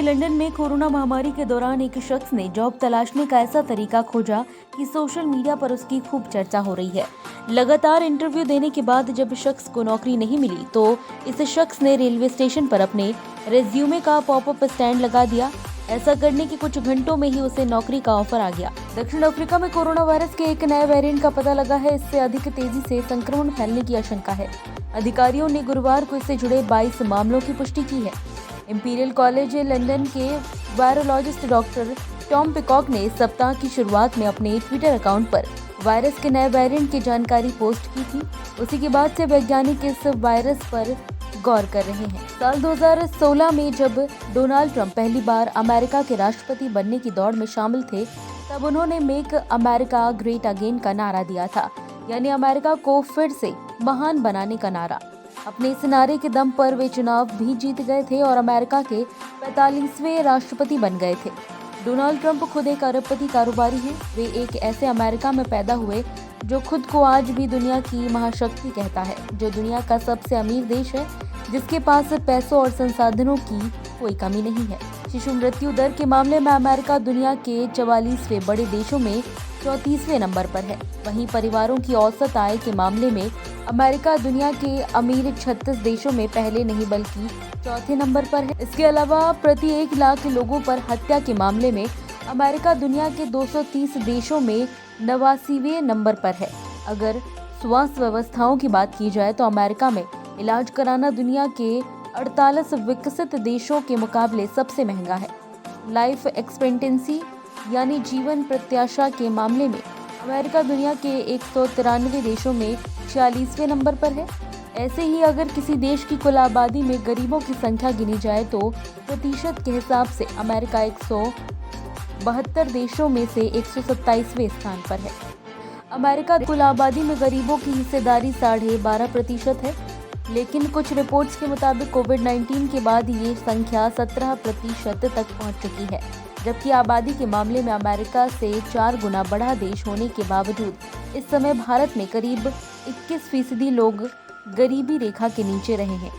के लंदन में कोरोना महामारी के दौरान एक शख्स ने जॉब तलाशने का ऐसा तरीका खोजा कि सोशल मीडिया पर उसकी खूब चर्चा हो रही है। लगातार इंटरव्यू देने के बाद जब शख्स को नौकरी नहीं मिली तो इस शख्स ने रेलवे स्टेशन पर अपने रेज्यूमे का पॉपअप स्टैंड लगा दिया। ऐसा करने के कुछ घंटों में ही उसे नौकरी का ऑफर आ गया। दक्षिण अफ्रीका में कोरोना वायरस के एक नए वेरिएंट का पता लगा है। इससे अधिक तेजी से संक्रमण फैलने की आशंका है। अधिकारियों ने गुरुवार को इससे जुड़े 22 मामलों की पुष्टि की है। इंपीरियल कॉलेज लंदन के वायरोलॉजिस्ट डॉक्टर टॉम पिकॉक ने सप्ताह की शुरुआत में अपने ट्विटर अकाउंट पर वायरस के नए वेरिएंट की जानकारी पोस्ट की थी। उसी के बाद से वैज्ञानिक इस वायरस पर गौर कर रहे हैं। साल 2016 में जब डोनाल्ड ट्रंप पहली बार अमेरिका के राष्ट्रपति बनने की दौड़ में शामिल थे, तब उन्होंने मेक अमेरिका ग्रेट अगेन का नारा दिया था, यानी अमेरिका को फिर से महान बनाने का नारा। अपने इस नारे के दम पर वे चुनाव भी जीत गए थे और अमेरिका के 45वें राष्ट्रपति बन गए थे। डोनाल्ड ट्रंप खुद एक अरबपति कारोबारी हैं। वे एक ऐसे अमेरिका में पैदा हुए जो खुद को आज भी दुनिया की महाशक्ति कहता है, जो दुनिया का सबसे अमीर देश है, जिसके पास पैसों और संसाधनों की कोई कमी नहीं है। शिशु मृत्यु दर के मामले में अमेरिका दुनिया के 44वें बड़े देशों में 34वें नंबर पर है। वहीं परिवारों की औसत आय के मामले में अमेरिका दुनिया के अमीर 36 देशों में पहले नहीं बल्कि चौथे नंबर पर है। इसके अलावा प्रति 1 लाख लोगों पर हत्या के मामले में अमेरिका दुनिया के 230 देशों में 89वें नंबर पर है। अगर स्वास्थ्य व्यवस्थाओं की बात की जाए तो अमेरिका में इलाज कराना दुनिया के 48 विकसित देशों के मुकाबले सबसे महंगा है। लाइफ एक्सपेक्टेंसी यानी जीवन प्रत्याशा के मामले में अमेरिका दुनिया के 193 देशों में 46वें नंबर पर है। ऐसे ही अगर किसी देश की कुल आबादी में गरीबों की संख्या गिनी जाए तो प्रतिशत के हिसाब से अमेरिका 172 देशों में से 127वें स्थान पर है। अमेरिका कुल आबादी में गरीबों की हिस्सेदारी 12.5% है, लेकिन कुछ रिपोर्ट्स के मुताबिक कोविड-19 के बाद ये संख्या 17% तक पहुंच चुकी है। जबकि आबादी के मामले में अमेरिका से 4 गुना बड़ा देश होने के बावजूद इस समय भारत में करीब 21% लोग गरीबी रेखा के नीचे रहे हैं।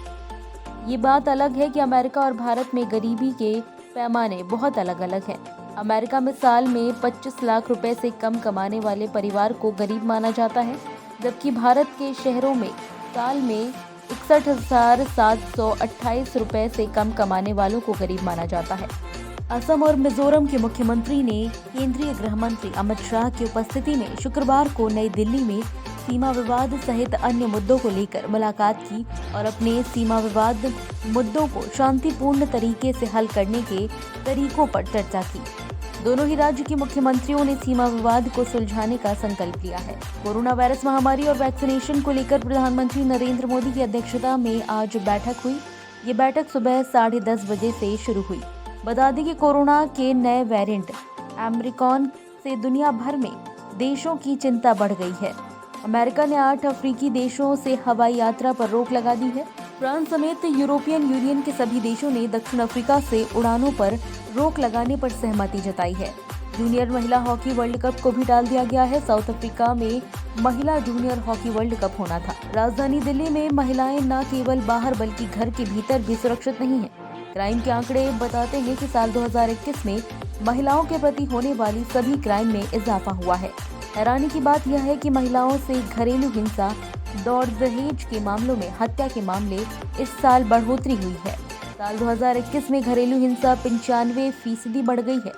ये बात अलग है कि अमेरिका और भारत में गरीबी के पैमाने बहुत अलग अलग हैं। अमेरिका में साल में 25 लाख रुपए से कम कमाने वाले परिवार को गरीब माना जाता है, जबकि भारत के शहरों में साल में 61,728 रुपए से कम कमाने वालों को गरीब माना जाता है। असम और मिजोरम के मुख्यमंत्री ने केंद्रीय गृह मंत्री अमित शाह की उपस्थिति में शुक्रवार को नई दिल्ली में सीमा विवाद सहित अन्य मुद्दों को लेकर मुलाकात की और अपने सीमा विवाद मुद्दों को शांतिपूर्ण तरीके से हल करने के तरीकों पर चर्चा की। दोनों ही राज्य के मुख्यमंत्रियों ने सीमा विवाद को सुलझाने का संकल्प लिया है। कोरोना वायरस महामारी और वैक्सीनेशन को लेकर प्रधानमंत्री नरेंद्र मोदी की अध्यक्षता में आज बैठक हुई। ये बैठक सुबह 10:30 बजे से शुरू हुई। बता दें कि कोरोना के नए वेरिएंट ओमिक्रॉन से दुनिया भर में देशों की चिंता बढ़ गई है। अमेरिका ने 8 अफ्रीकी देशों से हवाई यात्रा पर रोक लगा दी है। फ्रांस समेत यूरोपियन यूनियन के सभी देशों ने दक्षिण अफ्रीका से उड़ानों पर रोक लगाने पर सहमति जताई है। जूनियर महिला हॉकी वर्ल्ड कप को भी टाल दिया गया है। साउथ अफ्रीका में महिला जूनियर हॉकी वर्ल्ड कप होना था। राजधानी दिल्ली में महिलाएं न केवल बाहर बल्कि घर के भीतर भी सुरक्षित नहीं हैं। क्राइम के आंकड़े बताते हैं कि साल 2021 में महिलाओं के प्रति होने वाली सभी क्राइम में इजाफा हुआ है। हैरानी की बात यह है कि महिलाओं से घरेलू हिंसा, दौड़ दहेज के मामलों में हत्या के मामले इस साल बढ़ोतरी हुई है। साल 2021 में घरेलू हिंसा 95% बढ़ गई है।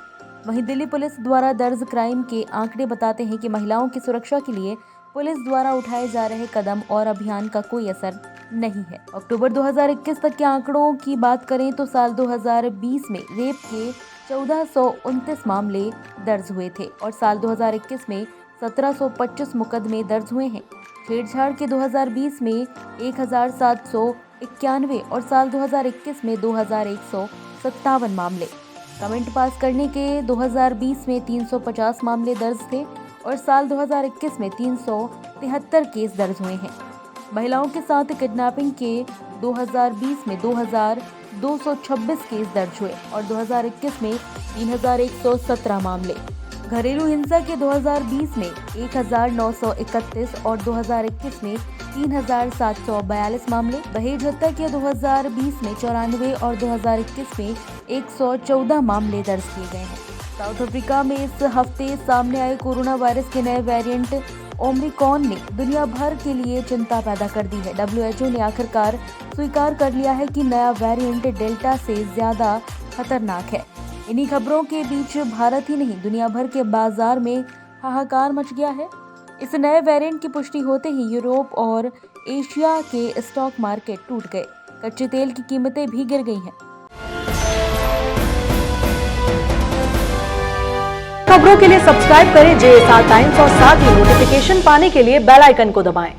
वहीं दिल्ली पुलिस द्वारा दर्ज क्राइम के आंकड़े बताते हैं कि महिलाओं की सुरक्षा के लिए पुलिस द्वारा उठाए जा रहे कदम और अभियान का कोई असर नहीं है। अक्टूबर 2021 तक के आंकड़ों की बात करें तो साल 2020 में रेप के 1429 मामले दर्ज हुए थे और साल 2021 में 1725 मुकदमे दर्ज हुए हैं। छेड़छाड़ के 2020 में 1791 और साल 2021 में 2157 मामले। कमेंट पास करने के 2020 में 350 मामले दर्ज थे और साल 2021 में 373 केस दर्ज हुए हैं। महिलाओं के साथ किडनैपिंग के 2020 में 2226 केस दर्ज हुए और 2021 में 3117 मामले। घरेलू हिंसा के 2020 में 1931 और 2021 में 3,742 मामले। दहेज हत्या के 2020 में 94 और 2021 में 114 मामले दर्ज किए गए हैं। साउथ अफ्रीका में इस हफ्ते सामने आए कोरोना वायरस के नए वेरिएंट ओमिक्रॉन ने दुनिया भर के लिए चिंता पैदा कर दी है। WHO ने आखिरकार स्वीकार कर लिया है कि नया वेरिएंट डेल्टा से ज्यादा खतरनाक है। इन्हीं खबरों के बीच भारत ही नहीं, दुनिया भर के बाजार में हाहाकार मच गया है। इस नए वेरिएंट की पुष्टि होते ही यूरोप और एशिया के स्टॉक मार्केट टूट गए। कच्चे तेल की कीमतें भी गिर गई हैं। खबरों के लिए सब्सक्राइब करें JSR टाइम्स और साथ ही नोटिफिकेशन पाने के लिए बेल आइकन को दबाएं।